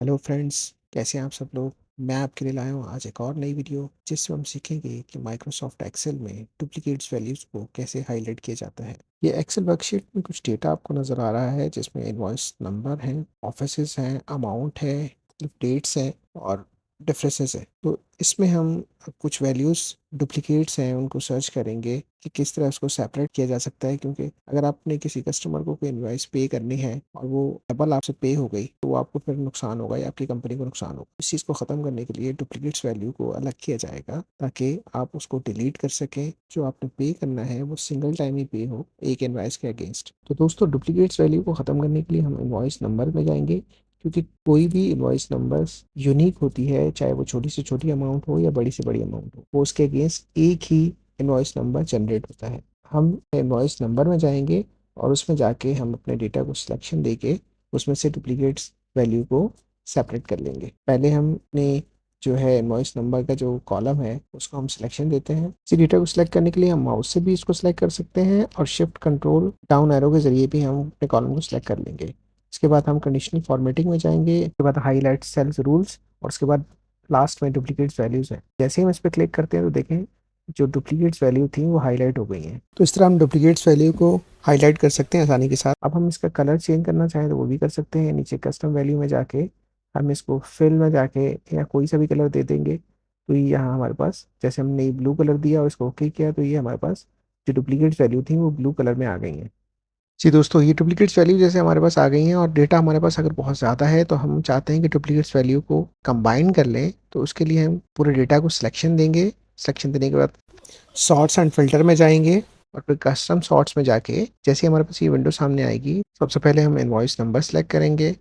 Hello friends, कैसे हैं आप सब लोग। मैं आपके लिए लाया हूँ आज एक और नई वीडियो जिसमें हम सीखेंगे कि माइक्रोसॉफ्ट एक्सेल में डुप्लीकेट्स वैल्यूज़ को कैसे हाईलाइट किया जाता है। ये एक्सेल वर्कशीट में कुछ डेटा आपको नज़र आ रहा है जिसमें इनवॉइस नंबर हैं, ऑफिसेज हैं, अमाउंट है, डेट्स हैं और डिफरेंसेस है। तो इसमें हम कुछ वैल्यूज़ डुप्लीकेट्स हैं उनको सर्च करेंगे कि किस तरह उसको सेपरेट किया जा सकता है, क्योंकि अगर आपने किसी कस्टमर को कोई इनवॉइस पे करनी है और वो डबल आपसे पे हो गई तो वो आपको फिर नुकसान होगा या आपकी कंपनी को नुकसान होगा। इस चीज़ को ख़त्म करने के लिए डुप्लीकेट्स वैल्यू को अलग किया जाएगा ताकि आप उसको डिलीट कर सकें। जो आपने पे करना है वो सिंगल टाइम ही पे हो एक इनवॉइस के अगेंस्ट। तो दोस्तों, डुप्लीकेट्स वैल्यू को ख़त्म करने के लिए हम इनवॉइस नंबर में जाएंगे, क्योंकि कोई भी इनवॉइस नंबर्स यूनिक होती है, चाहे वो छोटी से छोटी अमाउंट हो या बड़ी से बड़ी अमाउंट हो, वो उसके अगेंस्ट एक ही इनवॉइस नंबर जनरेट होता है। हम इनवॉइस नंबर में जाएंगे और उसमें जाके हम अपने डेटा को सिलेक्शन देके उसमें से डुप्लीकेट्स वैल्यू को सेपरेट कर लेंगे। पहले हमने जो है इनवॉइस नंबर का जो कॉलम है उसको हम सिलेक्शन देते हैं। इसी डेटा को सिलेक्ट करने के लिए हम माउस से भी इसको सिलेक्ट कर सकते हैं और शिफ्ट कंट्रोल डाउन एरो के जरिए भी हम अपने कॉलम को सिलेक्ट कर लेंगे। इसके बाद हम कंडीशनल फॉर्मेटिंग में जाएंगे, इसके बाद हाईलाइट सेल्स रूल्स और उसके बाद लास्ट में डुप्लीकेट्स वैल्यूज है। जैसे ही हम इस पर क्लिक करते हैं तो देखें जो डुप्लीकेट्स वैल्यू थी वो हाईलाइट हो गई हैं। तो इस तरह हम डुप्लीकेट्स वैल्यू को हाईलाइट कर सकते हैं आसानी के साथ। अब हम इसका कलर चेंज करना चाहें तो वो भी कर सकते हैं। नीचे कस्टम वैल्यू में जाके हम इसको फिल में जाके या कोई सा भी कलर दे देंगे। तो ये यहाँ हमारे पास, जैसे हमने ब्लू कलर दिया और इसको ओके किया, तो ये हमारे पास जो डुप्लीकेट्स वैल्यू थी वो ब्लू कलर में आ गई हैं। जी दोस्तों, ये डुप्लीकेट्स वैल्यू जैसे हमारे पास आ गई हैं और डेटा हमारे पास अगर बहुत ज़्यादा है तो हम चाहते हैं कि डुप्लीकेट्स वैल्यू को कंबाइन कर लें। तो उसके लिए हम पूरे डेटा को सिलेक्शन देंगे। सिलेक्शन देने के बाद सॉर्ट्स एंड फिल्टर में जाएंगे और फिर कस्टम सॉर्ट्स में जाके जैसे ही हमारे पास ये विंडो सामने आएगी, सबसे पहले हम इनवॉइस नंबर सेलेक्ट करेंगे।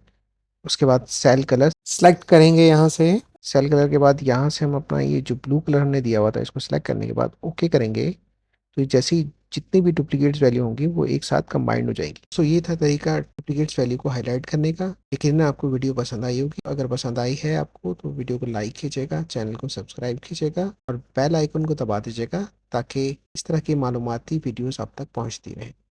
उसके बाद सेल कलर सेलेक्ट करेंगे यहाँ से। सेल कलर के बाद यहाँ से हम अपना ये जो ब्लू कलर हमने दिया हुआ था इसको सेलेक्ट करने के बाद ओके करेंगे। तो ये जैसी जितनी भी डुप्लीकेट्स वैल्यू होंगी वो एक साथ कंबाइंड हो जाएंगी। सो ये था तरीका डुप्लीकेट्स वैल्यू को हाईलाइट करने का। यकीनन आपको वीडियो पसंद आई होगी। अगर पसंद आई है आपको तो वीडियो को लाइक कीजिएगा, चैनल को सब्सक्राइब कीजिएगा और बेल आइकन को दबा दीजिएगा ताकि इस तरह की मालूमाती वीडियोस आप तक पहुंचती रहें।